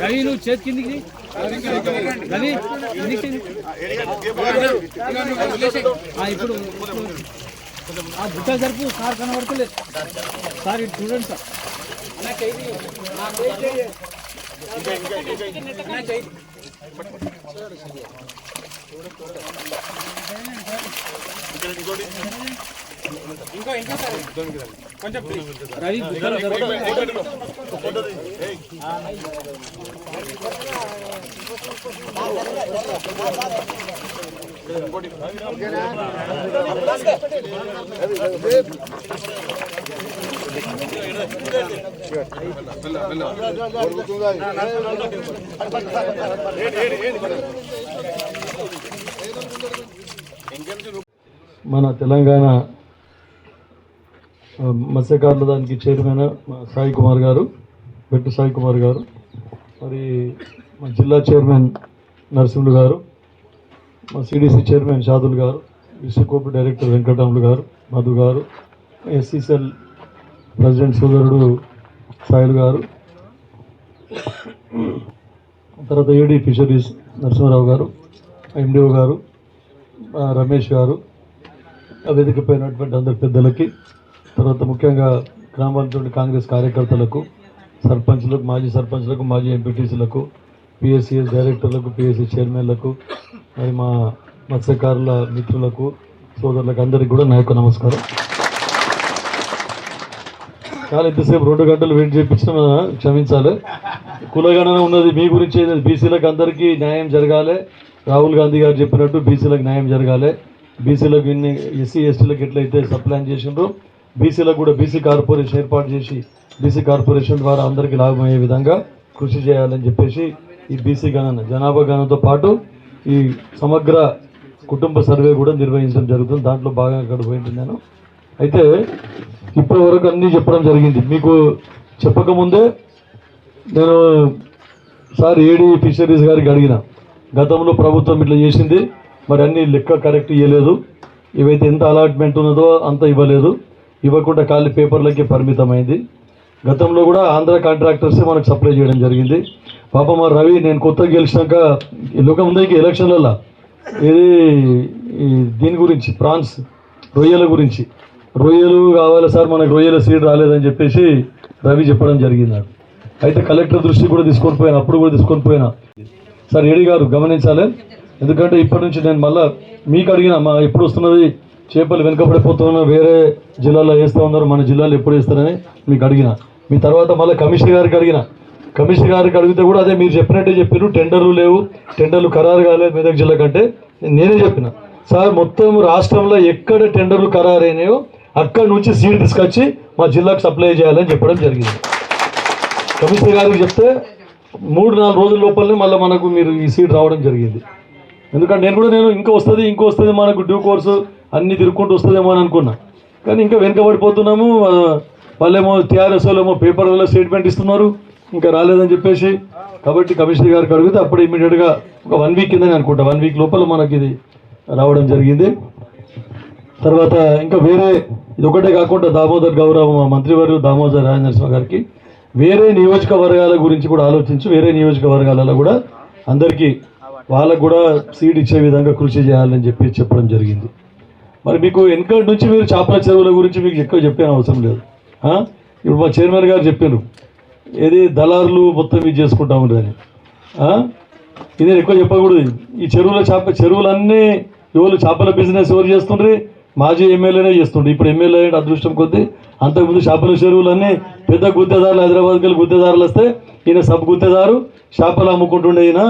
రవి నువ్వు చేతి కిందికి రవి ఇప్పుడు ఆ బుట్ట జరుపు సార్ కనబడతలేదు సార్ ఇటు చూడండి సార్ కొంచెం రవి మన తెలంగాణ మత్స్యకారుల దానికి చైర్మన్ సాయి కుమార్ గారు, బెట్టు సాయి కుమార్ గారు, మరి మా జిల్లా చైర్మన్ నరసింహులు గారు, మా సిడిసి చైర్మన్ షాదుల్ గారు, డిస్ట్రిక్ట్ కోఆపరేటివ్ డైరెక్టర్ వెంకటరాములు గారు, మధు గారు, ఎస్సీసెల్ ప్రెసిడెంట్ సోదరుడు సాయిల్ గారు, తర్వాత ఏడీ ఫిషరీస్ నరసింహారావు గారు, ఎండిఓ గారు, రమేష్ గారు, వేదికపోయినటువంటి అందరి పెద్దలకి, తర్వాత ముఖ్యంగా గ్రామాలతోటి కాంగ్రెస్ కార్యకర్తలకు, సర్పంచ్లకు, మాజీ సర్పంచ్లకు, మాజీ ఎంపీటీసీలకు, పిఎస్సిఎస్ డైరెక్టర్లకు, పిఎస్సి చైర్మన్లకు, మరి మా మత్స్యకారుల మిత్రులకు, సోదరులకు అందరికీ కూడా నా యొక్క నమస్కారం. చాలా ఇంతసేపు 2 గంటలు వెయిట్ చేయించిన క్షమించాలి. కులగణన ఉన్నది మీ గురించి, బీసీలకు అందరికీ న్యాయం జరగాలి. రాహుల్ గాంధీ గారు చెప్పినట్టు బీసీలకు న్యాయం జరగాలి. బీసీలకు ఇన్ని ఎస్సీ ఎస్టీలకు ఎట్లయితే సప్లాన్ చేసిండ్రో బీసీలకు కూడా బీసీ కార్పొరేషన్ ఏర్పాటు చేసి బీసీ కార్పొరేషన్ ద్వారా అందరికీ లాభమయ్యే విధంగా కృషి చేయాలని చెప్పేసి ఈ బీసీ గణన జనాభా గణనతో పాటు ఈ సమగ్ర కుటుంబ సర్వే కూడా నిర్వహించడం జరుగుతుంది. దాంట్లో భాగంగా ఇక్కడ పోయింది నేను. అయితే ఇప్పటి వరకు అన్నీ చెప్పడం జరిగింది. మీకు చెప్పకముందే నేను సార్ ఏడీ ఫిషరీస్ గారికి అడిగిన, గతంలో ప్రభుత్వం ఇట్లా చేసింది, మరి అన్ని లెక్క కరెక్ట్ ఇవ్వలేదు, ఇవైతే ఎంత అలాట్మెంట్ ఉన్నదో అంత ఇవ్వలేదు, ఇవ్వకుండా ఖాళీ పేపర్లకే పరిమితమైంది. గతంలో కూడా ఆంధ్ర కాంట్రాక్టర్సే మనకు సప్లై చేయడం జరిగింది. పాప మా రవి నేను కొత్తగా గెలిచినాక లోకం ఉందకి ఎలక్షన్లలో ఇది దీని గురించి ప్రాన్స్ రొయ్యల గురించి, రొయ్యలు కావాలి సార్ మనకు రొయ్యల సీడ్ రాలేదని చెప్పేసి రవి చెప్పడం జరిగింది. అయితే కలెక్టర్ దృష్టి కూడా తీసుకొని పోయినా, అప్పుడు కూడా తీసుకొని పోయినా. సార్ ఏడీ గారు గమనించాలి, ఎందుకంటే ఇప్పటి నుంచి నేను మళ్ళీ మీకు అడిగిన, మా ఎప్పుడు వస్తున్నది చేపలు వెనుకబడిపోతున్నా వేరే జిల్లాలో వేస్తూ ఉన్నారు, మన జిల్లాలో ఎప్పుడు వేస్తారని మీకు అడిగిన. మీ తర్వాత మళ్ళీ కమిషనర్ గారికి అడిగిన, కమిషనర్ గారికి అడిగితే కూడా అదే మీరు చెప్పినట్టే చెప్పారు, టెండర్లు లేవు, టెండర్లు ఖరారు కాలేదు మెదక్ జిల్లా కంటే. నేనే చెప్పిన సార్ మొత్తం రాష్ట్రంలో ఎక్కడ టెండర్లు ఖరారైనాయో అక్కడి నుంచి సీడ్ తీసుకొచ్చి మా జిల్లాకు సప్లై చేయాలని చెప్పడం జరిగింది. కమిషనర్ గారికి చెప్తే 3-4 రోజుల లోపలనే మళ్ళీ మనకు మీరు ఈ సీడ్ రావడం జరిగింది. ఎందుకంటే నేను ఇంకా వస్తుంది మనకు డ్యూ కోర్సు అన్నీ తిరుక్కుంటూ వస్తుందేమో అని అనుకున్నా, కానీ ఇంకా వెనుకబడిపోతున్నాము. వాళ్ళేమో టీఆర్ఎస్ వాళ్ళేమో పేపర్లలో స్టేట్మెంట్ ఇస్తున్నారు, ఇంకా రాలేదని చెప్పేసి. కాబట్టి కమిషనర్ గారికి అడిగితే అప్పుడు ఇమీడియట్గా ఒక 1 వీక్ కిందని అనుకుంటా, 1 వీక్ లోపల మనకి ఇది రావడం జరిగింది. తర్వాత ఇంకా వేరే ఇది ఒకటే కాకుండా దామోదర్ గౌరవ మంత్రివర్యులు దామోదర్ రాజనరసింహ గారికి వేరే నియోజకవర్గాల గురించి కూడా ఆలోచించి వేరే నియోజకవర్గాలలో కూడా అందరికీ వాళ్ళకు కూడా సీడ్ ఇచ్చే విధంగా కృషి చేయాలని చెప్పి చెప్పడం జరిగింది. మరి మీకు వెనకటి నుంచి మీరు చేపల చెరువుల గురించి మీకు ఎక్కువ చెప్పే అవసరం లేదు. ఇప్పుడు మా చైర్మన్ గారు చెప్పారు, ఏది దళారులు మొత్తం ఇది చేసుకుంటా ఉండదని. ఇది ఎక్కువ చెప్పకూడదు. ఈ చెరువులన్నీ ఎవరు చేపల బిజినెస్ ఎవరు చేస్తుండ్రి, మాజీ ఎమ్మెల్యేనే చేస్తుండ్రు. ఇప్పుడు ఎమ్మెల్యే అదృష్టం కొద్దీ, అంతకుముందు చేపల చెరువులన్నీ పెద్ద గుత్తేదారులు, హైదరాబాద్కి వెళ్ళి గుత్తేదారులు వస్తే ఈయన సబ్ గుత్తేదారు చేపలు అమ్ముకుంటుండే ఈయన.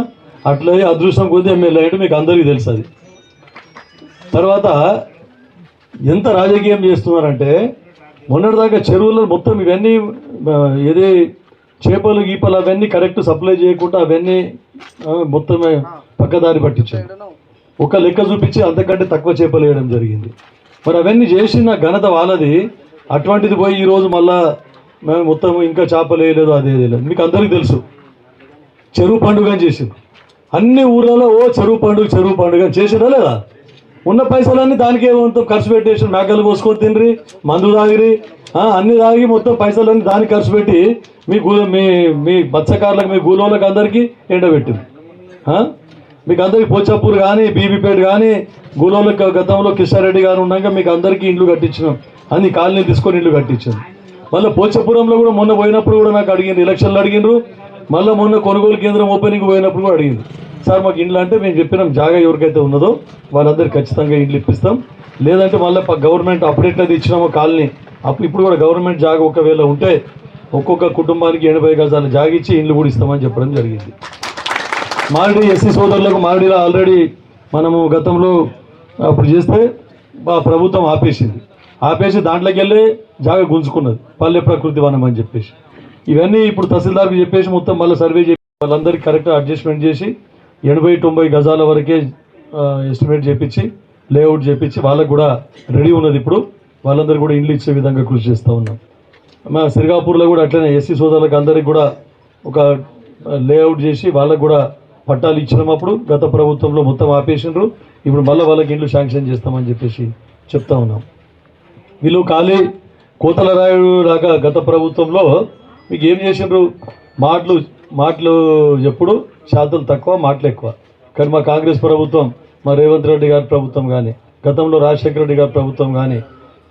అట్లా అదృష్టం కొద్దీ ఎమ్మెల్యే అంటే మీకు అందరికీ తెలుసు. అది తర్వాత ఎంత రాజకీయం చేస్తున్నారంటే, మొన్నటిదాకా చెరువుల్లో మొత్తం ఇవన్నీ ఏది చేపలు గీపలు అవన్నీ కరెక్ట్ సప్లై చేయకుండా అవన్నీ మొత్తం పక్కదారి పట్టించారు. ఒక లెక్క చూపించి అంతకంటే తక్కువ చేపలు వేయడం జరిగింది. మరి అవన్నీ చేసిన ఘనత వాళ్ళది. అటువంటిది పోయి ఈరోజు మళ్ళా మేము మొత్తం ఇంకా చేపలు వేయలేదు, అదే లేదు. మీకు అందరికీ తెలుసు చెరువు పండుగ అని చేసింది. అన్ని ఊర్లలో ఓ చెరువు పండుగ చేసినా లేదా? ఉన్న పైసలన్నీ దానికే మొత్తం ఖర్చు పెట్టేసి మేకలు కోసుకొని తినరి, మందు తాగిరి, అన్ని తాగి మొత్తం పైసలన్నీ దానికి ఖర్చు పెట్టి మీ మత్స్యకారులకు, మీ గూలోళ్ళకి అందరికీ ఎండబెట్టింది. మీకు అందరికీ పోచాపూర్ కానీ, బీబీపేట కానీ, గూలోళ్ళకి గతంలో కిషారెడ్డి గారు ఉన్నాక మీకు అందరికీ ఇండ్లు కట్టించినాం, అన్ని కాలనీలు తీసుకొని ఇండ్లు కట్టించాం. మళ్ళీ పోచాపురంలో కూడా మొన్న పోయినప్పుడు కూడా నాకు అడిగింది, ఎలక్షన్లు అడిగినారు. మళ్ళీ మొన్న కొనుగోలు కేంద్రం ఓపెనింగ్ పోయినప్పుడు కూడా అడిగింది, సార్ మాకు ఇండ్లు అంటే మేము చెప్పినాం జాగా ఎవరికైతే ఉన్నదో వాళ్ళందరికీ ఖచ్చితంగా ఇండ్లు ఇప్పిస్తాం, లేదంటే మళ్ళీ గవర్నమెంట్ అప్డేట్ అది ఇచ్చినామో కాలనీ ఇప్పుడు కూడా గవర్నమెంట్ జాగా ఒకవేళ ఉంటే ఒక్కొక్క కుటుంబానికి 80 గజాలు జాగా ఇచ్చి ఇండ్లు కూడా ఇస్తామని చెప్పడం జరిగింది. మారడి ఎస్సీ సోదరులకు మారడిలో ఆల్రెడీ మనము గతంలో అప్పుడు చేస్తే ప్రభుత్వం ఆపేసి దాంట్లోకి వెళ్ళి జాగా గుంజుకున్నది, పల్లె ప్రకృతి వనం అని చెప్పేసి. ఇవన్నీ ఇప్పుడు తహసీల్దార్కి చెప్పేసి మొత్తం మళ్ళీ సర్వే చేసి వాళ్ళందరికీ కరెక్ట్గా అడ్జస్ట్మెంట్ చేసి 80-90 గజాల వరకే ఎస్టిమేట్ చేపించి లేఅవుట్ చేపించి వాళ్ళకు కూడా రెడీ ఉన్నది. ఇప్పుడు వాళ్ళందరూ కూడా ఇండ్లు ఇచ్చే విధంగా కృషి చేస్తూ ఉన్నాం. మా సిరిగాపూర్లో కూడా అట్లనే ఎస్సీ సోదరులకు అందరికీ కూడా ఒక లేఅవుట్ చేసి వాళ్ళకు కూడా పట్టాలు ఇచ్చినప్పుడు గత ప్రభుత్వంలో మొత్తం ఆపేసినారు. ఇప్పుడు మళ్ళీ వాళ్ళకి ఇండ్లు శాంక్షన్ చేస్తామని చెప్పేసి చెప్తా ఉన్నాం. వీళ్ళు ఖాళీ కోతల రాయుడు లాగా గత ప్రభుత్వంలో మీకు ఏం చేసిండ్రు, మాటలు ఎప్పుడు శాతం తక్కువ, మాటలు ఎక్కువ. కానీ మా కాంగ్రెస్ ప్రభుత్వం, మా రేవంత్ రెడ్డి గారి ప్రభుత్వం కానీ, గతంలో రాజశేఖర రెడ్డి గారి ప్రభుత్వం కానీ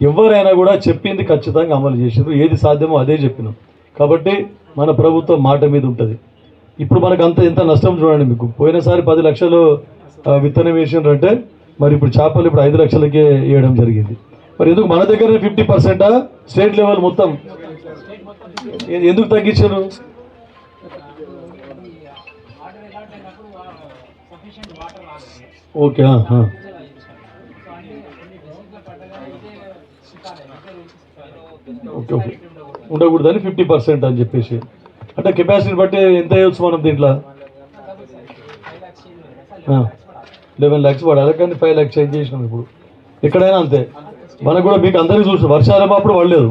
ఎవరైనా కూడా చెప్పింది ఖచ్చితంగా అమలు చేసారు, ఏది సాధ్యమో అదే చెప్పినాం. కాబట్టి మన ప్రభుత్వం మాట మీద ఉంటుంది. ఇప్పుడు మనకు ఎంత నష్టం చూడండి. మీకు పోయినసారి 10 లక్షలు విత్తనం వేసిండ్రంటే మరి ఇప్పుడు చేపలు ఇప్పుడు 5 లక్షలకే వేయడం జరిగింది. మరి ఎందుకు మన దగ్గర 50%? స్టేట్ లెవెల్ మొత్తం ఎందుకు తగ్గించారు? ఓకే, ఓకే ఓకే ఉండకూడదని 50% అని చెప్పేసి, అంటే కెపాసిటీ బట్టి ఎంత వేయవచ్చు మనం దీంట్లో? 11 lakhs పడాలి, కానీ 5 lakhs చేంజ్ చేసినాం. ఇప్పుడు ఎక్కడైనా అంతే. మనకు కూడా మీకు అందరికీ చూస్తాం, వర్షాల అప్పుడు పడలేదు,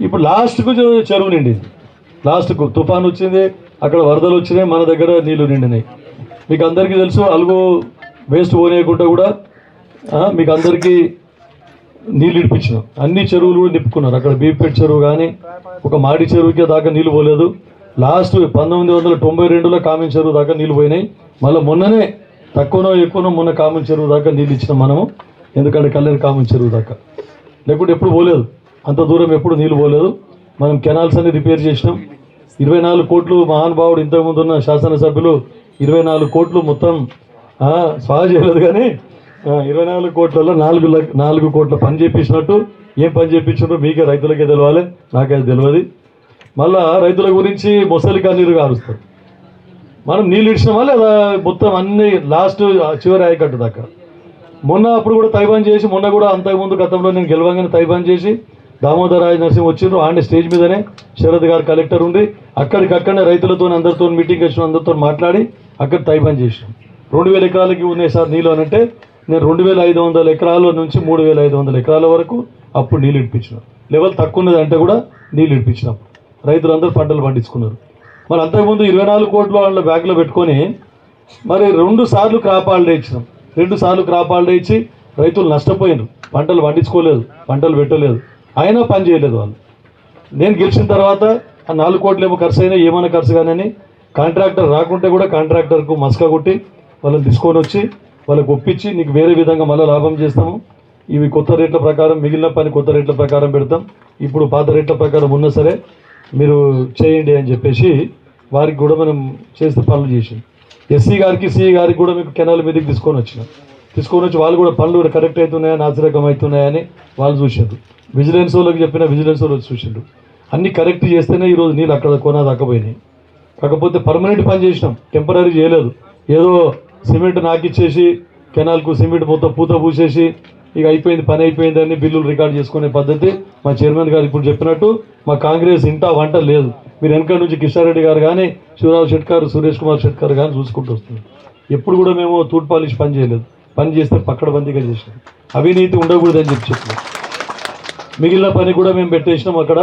ఇప్పుడు లాస్ట్కు చెరువు నిండింది. లాస్ట్కు తుఫాన్ వచ్చింది, అక్కడ వరదలు వచ్చినాయి, మన దగ్గర నీళ్లు నిండినాయి. మీకు అందరికీ తెలుసు, అలుగు వేస్ట్ పోనీయకుండా కూడా మీకు అందరికీ నీళ్ళు ఇడిపించినాం. అన్ని చెరువులు కూడా నింపుకున్నారు. అక్కడ బీపేట చెరువు కానీ ఒక మాడి చెరువుకి దాకా నీళ్ళు పోలేదు. లాస్ట్ 1992లో కామిన్ చెరువు దాకా నీళ్ళు పోయినాయి. మళ్ళీ మొన్ననే తక్కువనో ఎక్కువనో మొన్న కామిన్ చెరువు దాకా నీళ్ళు ఇచ్చినాం మనము. ఎందుకంటే కళ్యాణ్ కామిన్ చెరువు దాకా, లేకుంటే ఎప్పుడు పోలేదు, అంత దూరం ఎప్పుడు నీళ్ళు పోలేదు. మనం కెనాల్స్ అన్ని రిపేర్ చేసినాం. 24 కోట్లు మహానుభావుడు ఇంతకుముందు ఉన్న శాసనసభ్యులు 24 కోట్లు మొత్తం స్వాహా చేయలేదు, కానీ 24 కోట్లలో 4 కోట్ల పని చేపించినట్టు. ఏం పని చేయించారో మీకే రైతులకే తెలవాలి, నాకైతే తెలియదు. మళ్ళా రైతుల గురించి మొసలి కన్నీరు కారుస్తారు. మనం నీళ్ళు ఇచ్చినామా లేదా మొత్తం అన్ని లాస్ట్ చివరి ఆయకట్టు దాకా. మొన్న అప్పుడు కూడా తైబాన్ చేసి, మొన్న కూడా అంతకుముందు గతంలో నేను గెలవంగానే తైబాన్ చేసి దామోదర్ రాజ్ నరసింహ వచ్చిండ్రు. ఆండే స్టేజ్ మీదనే శరత్ గారు కలెక్టర్ ఉండి అక్కడికక్కడనే రైతులతో అందరితో మీటింగ్ వచ్చిన అందరితో మాట్లాడి అక్కడ తైబాన్ చేసినాం. 2000 ఎకరాలకి ఉన్నాయి సార్ నీళ్ళు అని అంటే నేను 2500 ఎకరాల నుంచి 3500 ఎకరాల వరకు అప్పుడు నీళ్ళు ఇడిపించినాం. లెవెల్ తక్కువ ఉన్నది అంటే కూడా నీళ్ళు ఇడిపించినాం. రైతులందరూ పంటలు పండించుకున్నారు. మరి అంతకుముందు 24 కోట్లు వాళ్ళ బ్యాగ్లో పెట్టుకొని మరి 2 సార్లు క్రాప్ హాలిడే ఇచ్చినాం. 2 సార్లు క్రాప్ హాలిడే ఇచ్చి రైతులు నష్టపోయినారు. పంటలు పండించుకోలేదు, పంటలు పెట్టలేదు, అయినా పని చేయలేదు వాళ్ళు. నేను గెలిచిన తర్వాత ఆ 4 కోట్లు ఏమో ఖర్చు అయినా ఏమైనా ఖర్చు కానీ కాంట్రాక్టర్ రాకుంటే కూడా కాంట్రాక్టర్కు మస్కా కొట్టి వాళ్ళని తీసుకొని వచ్చి వాళ్ళకి ఒప్పించి నీకు వేరే విధంగా మళ్ళీ లాభం చేస్తాము, ఇవి కొత్త రేట్ల ప్రకారం మిగిలిన పని కొత్త రేట్ల ప్రకారం పెడతాం, ఇప్పుడు పాత రేట్ల ప్రకారం ఉన్నా సరే మీరు చేయండి అని చెప్పేసి వారికి కూడా మనం చేస్తే పనులు చేసాం. ఎస్సీ గారికి సిఈ గారికి కూడా మీకు కెనాల్ మీదకి తీసుకొని వచ్చి వాళ్ళు కూడా పనులు కరెక్ట్ అవుతున్నాయా నాసిరకం అవుతున్నాయని వాళ్ళు చూసారు. విజిలెన్స్ వాళ్ళకి చెప్పిన విజిలెన్స్ వాళ్ళు చూసిండ్రు. అన్నీ కరెక్ట్ చేస్తేనే ఈరోజు నీళ్ళు అక్కడ కొనా దాకపోయినాయి. కాకపోతే పర్మనెంట్ పని చేసినాం, టెంపరీ చేయలేదు. ఏదో సిమెంట్ నాకిచ్చేసి కెనాల్కు సిమెంట్ మొత్తం పూత పూసేసి ఇక అయిపోయింది పని అయిపోయిందని బిల్లులు రికార్డ్ చేసుకునే పద్ధతి మా చైర్మన్ గారు ఇప్పుడు చెప్పినట్టు మా కాంగ్రెస్ ఇంటా వంట లేదు. మీరు వెనక నుంచి కిషారెడ్డి గారు కానీ శివరావు షెట్కర్ సురేష్ కుమార్ షెట్కర్ కానీ చూసుకుంటూ వస్తుంది. ఎప్పుడు కూడా మేము తూట్ పాలిష్ పని చేయలేదు. పని చేస్తే పక్కడబందీగా చేసినాం. అవినీతి ఉండకూడదని చెప్పినాం. మిగిలిన పని కూడా మేము పెట్టేసినాం. అక్కడ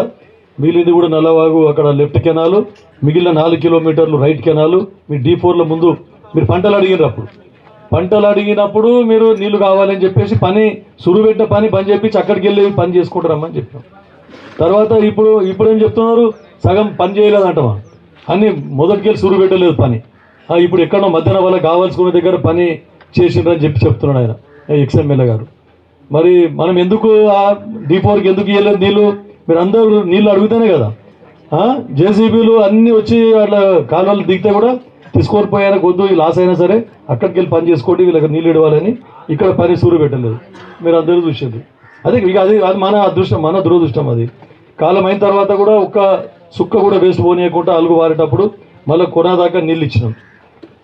మిగిలింది కూడా నల్లవాగు అక్కడ లెఫ్ట్ కెనాలు, మిగిలిన 4 కిలోమీటర్లు రైట్ కెనాలు. మీ D4లో ముందు మీరు పంటలు అడిగినప్పుడు మీరు నీళ్లు కావాలని చెప్పేసి పని సురువెట్ట పని బంద్ చేపించి అక్కడికి వెళ్ళి పని చేసుకుంటారమ్మని చెప్పాం. తర్వాత ఇప్పుడు ఏం చెప్తున్నారు, సగం పని చేయలేదంటమా, అన్ని మొదటికెళ్ళి సురు పెట్టలేదు పని. ఇప్పుడు ఎక్కడో మధ్యాహ్నం వాళ్ళకి కావాల్సుకున్న దగ్గర పని చేసిండ్రని చెప్తున్నాడు ఆయన ఎక్స్ఎమ్మెల్యే గారు. మరి మనం ఎందుకు D4కి ఎందుకు ఇవ్వలేదు నీళ్ళు? మీరు అందరూ నీళ్ళు అడుగుతేనే కదా. జేసీబీలు అన్నీ వచ్చి అట్లా కాలువలు దిగితే కూడా తీసుకొని పోయారు, కొద్దు లాస్ అయినా సరే అక్కడికి వెళ్ళి పని చేసుకోండి, వీళ్ళకి నీళ్ళు ఇవ్వాలని ఇక్కడ పని సూరు పెట్టలేదు. మీరు అందరూ చూసేది అదే. ఇక అది మన అదృష్టం, మన దురదృష్టం. అది కాలం అయిన తర్వాత కూడా ఒక్క సుక్క కూడా వేస్ట్ పోనీయకుండా అలుగు వారేటప్పుడు మళ్ళీ కొనాదాకా నీళ్ళు ఇచ్చినాం.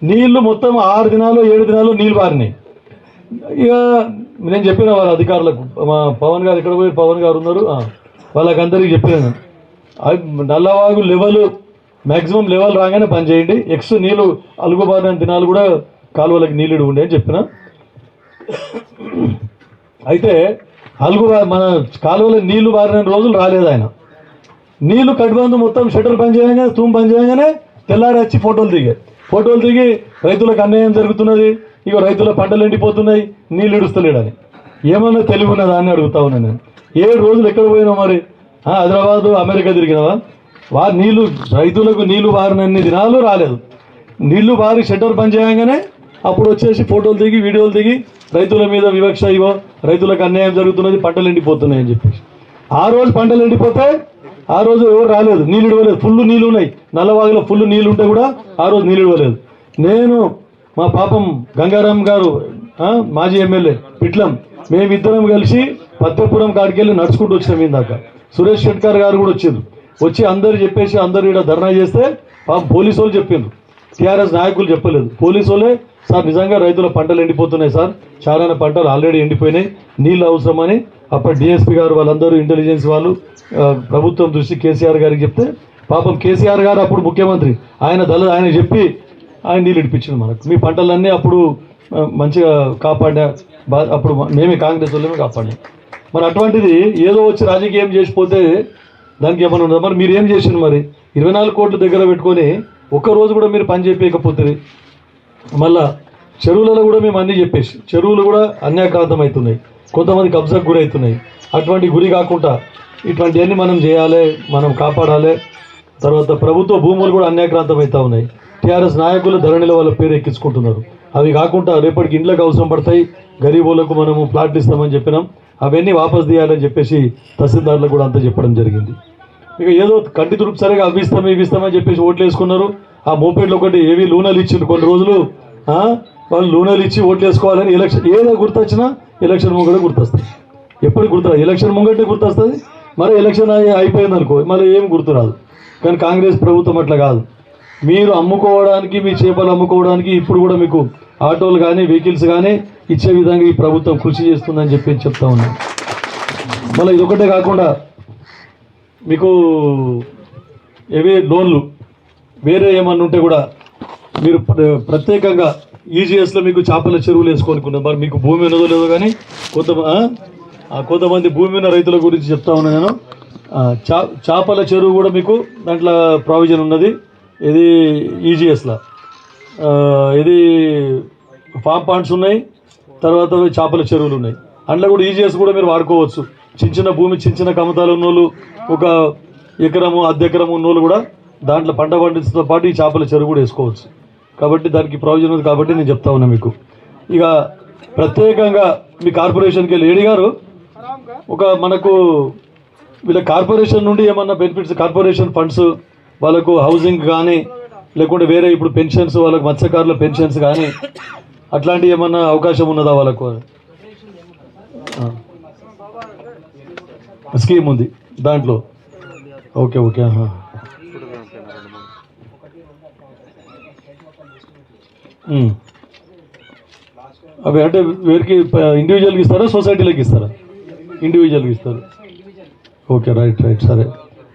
నీళ్లు మొత్తం 6 దినాలు 7 దినాలు నీళ్ళు పారినాయి. ఇక నేను చెప్పిన వాళ్ళ అధికారులకు, మా పవన్ గారు ఇక్కడ పోయి పవన్ గారు ఉన్నారు, వాళ్ళకందరికీ చెప్పాను, నల్లవాగు లెవెల్ మ్యాక్సిమం లెవెల్ రాగానే పని చేయండి, నీళ్ళు అలుగుబారిన దినాలు కూడా కాలువలకు నీళ్ళు ఉండే అని చెప్పిన. అయితే మన కాలువలో నీళ్లు బారిన రోజులు రాలేదు. ఆయన నీళ్లు కట్టుబందు మొత్తం షట్టర్ పని చేయగానే తూము పని చేయగానే తెల్లారి వచ్చి ఫోటోలు దిగి రైతులకు అన్యాయం జరుగుతున్నది, ఇక రైతుల పంటలు ఎండిపోతున్నాయి, నీళ్ళు ఇడుస్తలేడని. ఏమన్నా తెలివి ఉన్నదా అని అడుగుతా ఉన్నాను నేను. 7 రోజులు ఎక్కడ పోయినావు మరి? హైదరాబాదు అమెరికా తిరిగినావా? నీళ్లు రైతులకు నీళ్లు బారినన్ని దినాలు రాలేదు. నీళ్లు బారి షట్టర్ పని చేయగానే అప్పుడు వచ్చేసి ఫోటోలు దిగి వీడియోలు దిగి రైతుల మీద వివక్ష, ఇవో రైతులకు అన్యాయం జరుగుతున్నది, పంటలు ఎండిపోతున్నాయి అని చెప్పేసి. ఆ రోజు పంటలు ఎండిపోతే ఆ రోజు ఎవరు రాలేదు, నీళ్ళు ఇవ్వలేదు. ఫుల్ నీళ్ళు ఉన్నాయి, నల్లవాగులో ఫుల్ నీళ్ళు ఉంటే కూడా ఆ రోజు నీళ్ళు ఇవ్వలేదు. నేను మా పాపం గంగారాం గారు మాజీ ఎమ్మెల్యే పిట్లం, మేమిద్దరం కలిసి పత్యపురం కాడికి వెళ్ళి నడుచుకుంటూ వచ్చినాం. ఇందాక సురేష్ షెట్కర్ గారు కూడా వచ్చి అందరు చెప్పేసి అందరు ఇక్కడ ధర్నా చేస్తే పాపం పోలీసు వాళ్ళు చెప్పిండ్రు, టీఆర్ఎస్ నాయకులు చెప్పలేదు. పోలీసు వాళ్ళే, సార్ నిజంగా రైతుల పంటలు ఎండిపోతున్నాయి సార్, చాలా పంటలు ఆల్రెడీ ఎండిపోయినాయి, నీళ్ళు అవసరమని అప్పటి డిఎస్పీ గారు వాళ్ళందరూ ఇంటెలిజెన్స్ వాళ్ళు ప్రభుత్వం దృష్టి కేసీఆర్ గారికి చెప్తే, పాపం కేసీఆర్ గారు అప్పుడు ముఖ్యమంత్రి, ఆయన చెప్పి ఆయన నీళ్ళు ఇడిపించింది మనకు. మీ పంటలన్నీ అప్పుడు మంచిగా కాపాడా, అప్పుడు మేమే కాంగ్రెస్ వాళ్ళమే కాపాడాం. మరి అటువంటిది ఏదో వచ్చి రాజకీయం చేసిపోతే దానికి ఏమైనా ఉండదు. మరి మీరు ఏం చేసిండ్రు? మరి 24 కోట్ల దగ్గర పెట్టుకొని ఒక్కరోజు కూడా మీరు పని చేయకపోతే, మళ్ళా చెరువులలో కూడా మేము అన్నీ చెప్పేసి, చెరువులు కూడా అన్యాక్రాంతం అవుతున్నాయి, కొంతమంది కబ్జాకు గురి అవుతున్నాయి. అటువంటి గురి కాకుండా ఇటువంటివన్నీ మనం చేయాలి, మనం కాపాడాలి. తర్వాత ప్రభుత్వ భూములు కూడా అన్యాక్రాంతం అవుతూ ఉన్నాయి. టీఆర్ఎస్ నాయకులు ధరణిలో వాళ్ళ పేరు ఎక్కించుకుంటున్నారు. అవి కాకుండా రేపటికి ఇంట్లోకి అవసరం పడతాయి, గరీబులకు మనము ప్లాట్లు ఇస్తామని చెప్పినాం, అవన్నీ వాపస్ తీయాలని చెప్పేసి తహసీల్దార్లకు కూడా అంతా చెప్పడం జరిగింది. ఇక ఏదో కంటి తురుపు సరిగా అవి ఇస్తామని చెప్పేసి ఓట్లు వేసుకున్నారు. ఆ మోపేట్లు ఒకటి ఏవి లూనలు ఇచ్చిండు కొన్ని రోజులు, వాళ్ళు లూనలు ఇచ్చి ఓట్లు వేసుకోవాలని. ఎలక్షన్ ఏదో గుర్తొచ్చినా ఎలక్షన్ ముంగటే గుర్తొస్తుంది. ఎప్పుడు గుర్తురాదు, ఎలక్షన్ ముంగటే గుర్తొస్తుంది. మరి ఎలక్షన్ అయిపోయింది అనుకో మళ్ళీ ఏం గుర్తురాదు. కానీ కాంగ్రెస్ ప్రభుత్వం అట్లా కాదు. మీరు అమ్ముకోవడానికి, మీ చేపలు అమ్ముకోవడానికి ఇప్పుడు కూడా మీకు ఆటోలు కానీ వెహికల్స్ కానీ ఇచ్చే విధంగా ఈ ప్రభుత్వం కృషి చేస్తుందని చెప్పి చెప్తా ఉన్నాను. మళ్ళీ ఇదొకటే కాకుండా మీకు ఏవే లోన్లు వేరే ఏమన్నా ఉంటే కూడా మీరు ప్రత్యేకంగా ఈజీఎస్లో మీకు చేపల చెరువులు వేసుకోనుకున్నారు. మరి మీకు భూమి ఉన్నదో లేదో కానీ కొంతమంది భూమి ఉన్న రైతుల గురించి చెప్తా ఉన్నాను నేను. చేపల చెరువు కూడా మీకు దాంట్లో ప్రావిజన్ ఉన్నది. ఇది ఈజీఎస్లో ఇది ఫామ్ పాండ్స్ ఉన్నాయి, తర్వాత చేపల చెరువులు ఉన్నాయి. అందులో కూడా ఈజీఎస్ కూడా మీరు వాడుకోవచ్చు. చిన్న భూమి చిన్న కమతాలు ఉన్నోళ్ళు, 1 ఎకరము 1/2 ఎకరము ఉన్నోళ్ళు కూడా దాంట్లో పంట పండించడంతో పాటు ఈ చేపల చెరువు కూడా వేసుకోవచ్చు. కాబట్టి దానికి ప్రావిజన్ ఉంది. కాబట్టి నేను చెప్తా ఉన్నా మీకు. ఇక ప్రత్యేకంగా మీ కార్పొరేషన్కి వెళ్ళి ఏడి గారు మనకు వీళ్ళ కార్పొరేషన్ నుండి ఏమన్నా బెనిఫిట్స్, కార్పొరేషన్ ఫండ్స్ వాళ్ళకు హౌసింగ్ కానీ లేకుంటే వేరే ఇప్పుడు పెన్షన్స్, వాళ్ళకు మత్స్యకారుల పెన్షన్స్ కానీ అట్లాంటివి ఏమన్నా అవకాశం ఉన్నదా వాళ్ళకు? స్కీమ్ ఉంది దాంట్లో. ఓకే. అవి అంటే వేరికి ఇండివిజువల్కి ఇస్తారా, సొసైటీలకు ఇస్తారా? ఇండివిజువల్కి ఇస్తారు. Okay, right. సరే,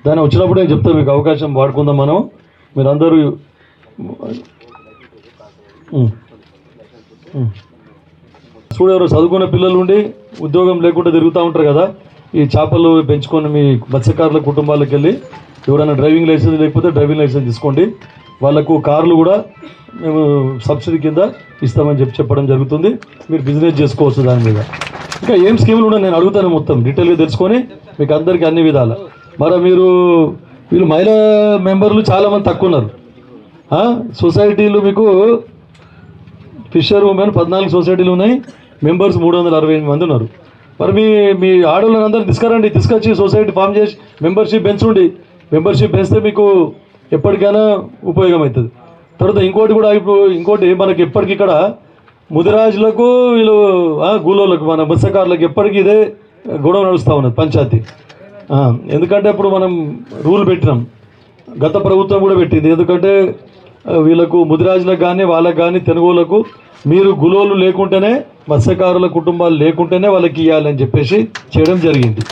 దాన్ని వచ్చినప్పుడు నేను చెప్తాను మీకు. అవకాశం వాడుకుందాం మనం. మీరు అందరూ ఎవరో చదువుకునే పిల్లలు ఉండి ఉద్యోగం లేకుండా తిరుగుతూ ఉంటారు కదా, ఈ చేపలు పెంచుకొని మీ మత్స్యకారుల కుటుంబాలకు వెళ్ళి ఎవరైనా డ్రైవింగ్ లైసెన్స్ లేకపోతే డ్రైవింగ్ లైసెన్స్ తీసుకోండి. వాళ్ళకు కార్లు కూడా మేము సబ్సిడీ కింద ఇస్తామని చెప్పడం జరుగుతుంది. మీరు బిజినెస్ చేసుకోవచ్చు దాని మీద. ఇంకా ఏం స్కీములు ఉన్నాయి నేను అడుగుతాను, మొత్తం డీటెయిల్గా తెలుసుకొని మీకు అందరికీ అన్ని విధాల. మరి వీళ్ళు మహిళా మెంబర్లు చాలామంది తక్కువ ఉన్నారు. సొసైటీలు మీకు ఫిషర్ ఉమెన్ 14 సొసైటీలు ఉన్నాయి, మెంబర్స్ 368 మంది ఉన్నారు. మరి మీ ఆడవాళ్ళని అందరూ తీసుకొచ్చి సొసైటీ ఫామ్ చేసి మెంబర్షిప్ పెంచుండి. మెంబర్షిప్ పెంచితే మీకు ఎప్పటికైనా ఉపయోగం అవుతుంది. తర్వాత ఇంకోటి మనకి ఎప్పటికి ఇక్కడ ముదిరాజులకు వీళ్ళు గూలోళ్ళకు మన మత్స్యకారులకు ఎప్పటికీ ఇదే గొడవ నడుస్తూ ఉన్నది పంచాయతీ. ఎందుకంటే ఇప్పుడు మనం రూల్ పెట్టినాం, గత ప్రభుత్వం కూడా పెట్టింది. ఎందుకంటే వీళ్ళకు ముదిరాజులకు కానీ వాళ్ళకు కానీ తెనుగోళ్ళకు మీరు గులోలు లేకుంటేనే మత్స్యకారుల కుటుంబాలు లేకుంటేనే వాళ్ళకి ఇవ్వాలని చెప్పేసి చేయడం జరిగింది.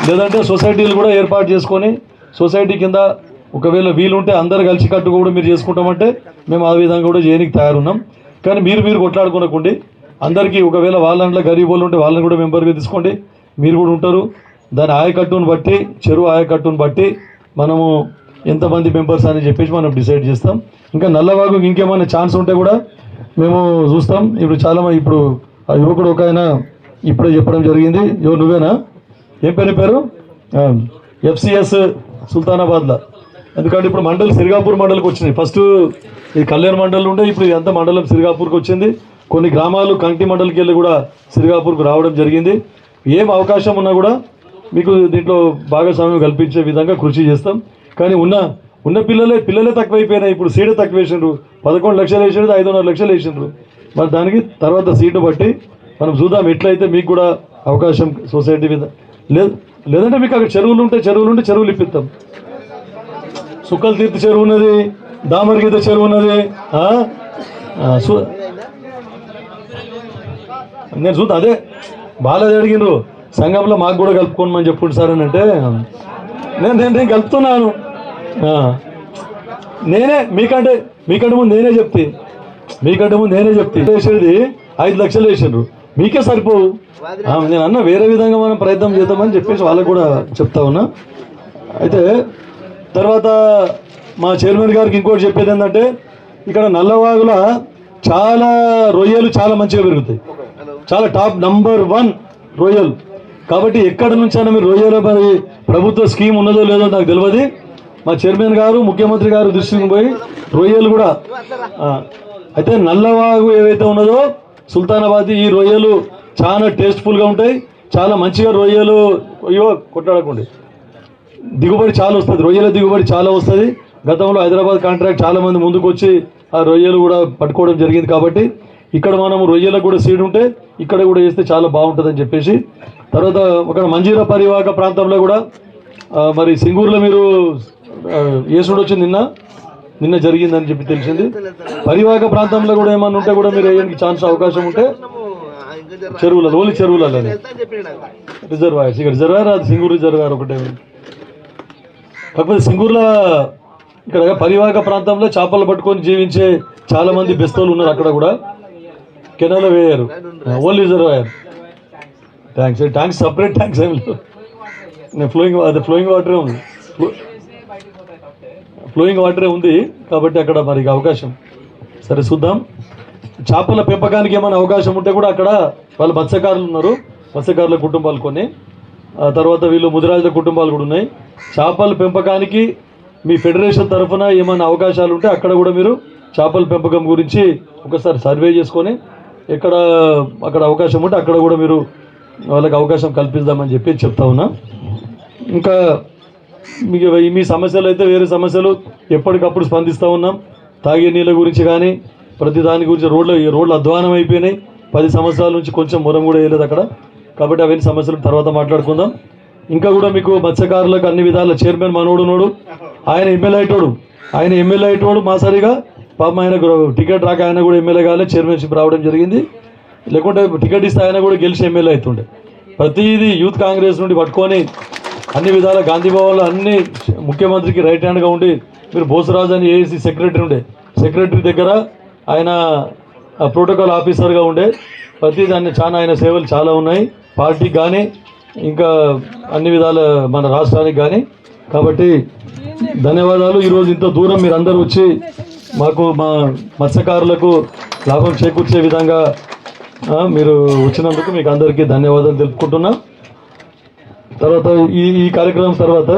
లేదంటే సొసైటీలు కూడా ఏర్పాటు చేసుకొని సొసైటీ కింద ఒకవేళ వీలుంటే అందరు కలిసి కట్టుకు కూడా మీరు చేసుకుంటామంటే మేము ఆ విధంగా కూడా చేయడానికి తయారున్నాం. కానీ మీరు కొట్లాడుకోనకండి. అందరికీ ఒకవేళ వాళ్ళంట్లో గరీబ్ వాళ్ళు ఉంటే వాళ్ళని కూడా మెంబర్గా తీసుకోండి, మీరు కూడా ఉంటారు. దాని ఆయకట్టును బట్టి, చెరువు ఆయకట్టును బట్టి మనము ఎంతమంది మెంబర్స్ అని చెప్పేసి మనం డిసైడ్ చేస్తాం. ఇంకా నల్లవాగు ఇంకేమైనా ఛాన్స్ ఉంటే కూడా మేము చూస్తాం. ఇప్పుడు ఆ యువకుడు ఒక ఆయన ఇప్పుడే చెప్పడం జరిగింది. నువ్వేనా? ఏం పేరు? FCS సుల్తానాబాద్లో. ఎందుకంటే ఇప్పుడు మండలి సిరిగాపూర్ మండలికి వచ్చినాయి. ఫస్ట్ ఇది కళ్యాణ్ మండలి ఉండే, ఇప్పుడు ఇదంతా మండలం సిరిగాపూర్కి వచ్చింది. కొన్ని గ్రామాలు కంకి మండలికి వెళ్ళి కూడా సిరిగాపూర్కు రావడం జరిగింది. ఏం అవకాశం ఉన్నా కూడా మీకు దీంట్లో భాగస్వామ్యం కల్పించే విధంగా కృషి చేస్తాం. కానీ ఉన్న పిల్లలే తక్కువైపోయినాయి. ఇప్పుడు సీటు తక్కువ వేసిండ్రు, 11 లక్షలు వేసిండ్రు, 5.5 లక్షలు వేసిండ్రు. మరి దానికి తర్వాత సీటు బట్టి మనం చూద్దాం ఎట్లయితే మీకు కూడా అవకాశం సొసైటీ మీద లేదంటే మీకు అక్కడ చెరువులు ఉంటే చెరువులు ఇప్పిస్తాం. సుక్కల తీర్థ చెరువు ఉన్నది, దామరగీత చెరువు ఉన్నది. నేను చూద్దాం. అదే బాలాజీ అడిగినారు సంఘంలో మాకు కూడా కలుపుకోమని చెప్పుకుంటు సార్ అని అంటే నేను కలుపుతున్నాను. మీకంటే ముందు నేనే చెప్తే వేసేది 5 లక్షలు వేసిండ్రు, మీకే సరిపోవు. నేను అన్న వేరే విధంగా మనం ప్రయత్నం చేద్దామని చెప్పేసి వాళ్ళకు కూడా చెప్తా ఉన్నా. అయితే తర్వాత మా చైర్మన్ గారికి ఇంకోటి చెప్పేది ఏంటంటే ఇక్కడ నల్లవాగుల రొయ్యలు చాలా మంచిగా పెరుగుతాయి, చాలా టాప్ నంబర్ 1 రొయ్యలు. కాబట్టి ఎక్కడి నుంచైనా మీరు రొయ్యల మరి ప్రభుత్వ స్కీమ్ ఉన్నదో లేదో నాకు తెలియదు. మా చైర్మన్ గారు ముఖ్యమంత్రి గారు దృష్టికి పోయి రొయ్యలు కూడా అయితే నల్లవాగు ఏవైతే ఉన్నదో సుల్తానాబాద్ ఈ రొయ్యలు చాలా టేస్ట్ఫుల్గా ఉంటాయి, చాలా మంచిగా రొయ్యలు కొట్టాడకండి దిగుబడి చాలా వస్తుంది, రొయ్యల దిగుబడి చాలా వస్తుంది. గతంలో హైదరాబాద్ కాంట్రాక్ట్ చాలా మంది ముందుకు వచ్చి ఆ రొయ్యలు కూడా పట్టుకోవడం జరిగింది. కాబట్టి ఇక్కడ మనం రొయ్యలకు కూడా సీడ్ ఉంటే ఇక్కడ కూడా వేస్తే చాలా బాగుంటుందని చెప్పేసి. తర్వాత ఒక మంజీరా పరివాహక ప్రాంతంలో కూడా మరి సింగూరులో మీరు వేసుడు వచ్చింది నిన్న జరిగిందని చెప్పి తెలిసింది. పరివాహక ప్రాంతంలో కూడా ఏమన్నా ఉంటే కూడా మీరు వేయడానికి ఛాన్స్ అవకాశం ఉంటే ఓన్లీ చెరువులలో రిజర్వాయర్స్, ఇక్కడ రిజర్వాయర్ అది సింగూరు రిజర్వాయర్ ఒకటే. కాకపోతే సింగూరులో ఇక్కడ పరివాహక ప్రాంతంలో చేపలు పట్టుకొని జీవించే చాలా మంది బెస్తోళ్ళు ఉన్నారు. అక్కడ కూడా కెనాల్లో వేయారు, only reservoir. Tanks separate tanks ఏమి లేవు. ఫ్లోయింగ్ వాటరే ఉంది కాబట్టి అక్కడ మరి అవకాశం సరే చూద్దాం. చేపల పెంపకానికి ఏమైనా అవకాశం ఉంటే కూడా అక్కడ వాళ్ళు మత్స్యకారులు ఉన్నారు, మత్స్యకారుల కుటుంబాలు కొన్ని, ఆ తర్వాత వీళ్ళు ముదిరాజుల కుటుంబాలు కూడా ఉన్నాయి. చేపల పెంపకానికి మీ ఫెడరేషన్ తరఫున ఏమైనా అవకాశాలు ఉంటే అక్కడ కూడా మీరు చేపల పెంపకం గురించి ఒకసారి సర్వే చేసుకొని అక్కడ అవకాశం ఉంటే అక్కడ కూడా మీరు వాళ్ళకి అవకాశం కల్పిద్దామని చెప్పి చెప్తా ఉన్నా. ఇంకా మీ సమస్యలు అయితే వేరే సమస్యలు ఎప్పటికప్పుడు స్పందిస్తూ ఉన్నాం. తాగే నీళ్ళ గురించి కానీ ప్రతి దాని గురించి రోడ్లు అధ్వానం అయిపోయినాయి. 10 సంవత్సరాల నుంచి కొంచెం మొరం కూడా వేయలేదు అక్కడ. కాబట్టి అవన్నీ సమస్యలు తర్వాత మాట్లాడుకుందాం. ఇంకా కూడా మీకు మత్స్యకారులకు అన్ని విధాల చైర్మన్ మనోడు ఆయన ఎమ్మెల్యే అయ్యేటోడు మా సరిగా పాపం ఆయన టికెట్ రాక ఆయన కూడా ఎమ్మెల్యే కాలే, చైర్మన్షిప్ రావడం జరిగింది. లేకుంటే టికెట్ ఇస్తే ఆయన కూడా గెలిచి ఎమ్మెల్యే అవుతుండే. ప్రతిదీ యూత్ కాంగ్రెస్ నుండి పట్టుకొని అన్ని విధాల గాంధీ భవన్లో అన్ని ముఖ్యమంత్రికి రైట్ హ్యాండ్గా ఉండి మీరు బోసరాజు అని ఏసీ సెక్రటరీ దగ్గర ఆయన ప్రోటోకాల్ ఆఫీసర్గా ఉండే ప్రతిదాన్ని ఆయన సేవలు చాలా ఉన్నాయి పార్టీకి కానీ ఇంకా అన్ని విధాల మన రాష్ట్రానికి కానీ. కాబట్టి ధన్యవాదాలు. ఈరోజు ఇంత దూరం మీరు అందరూ వచ్చి మాకు మా మత్స్యకారులకు లాభం చేకూర్చే విధంగా మీరు వచ్చినందుకు మీకు అందరికీ ధన్యవాదాలు తెలుపుకుంటున్నా. తర్వాత ఈ కార్యక్రమం తర్వాత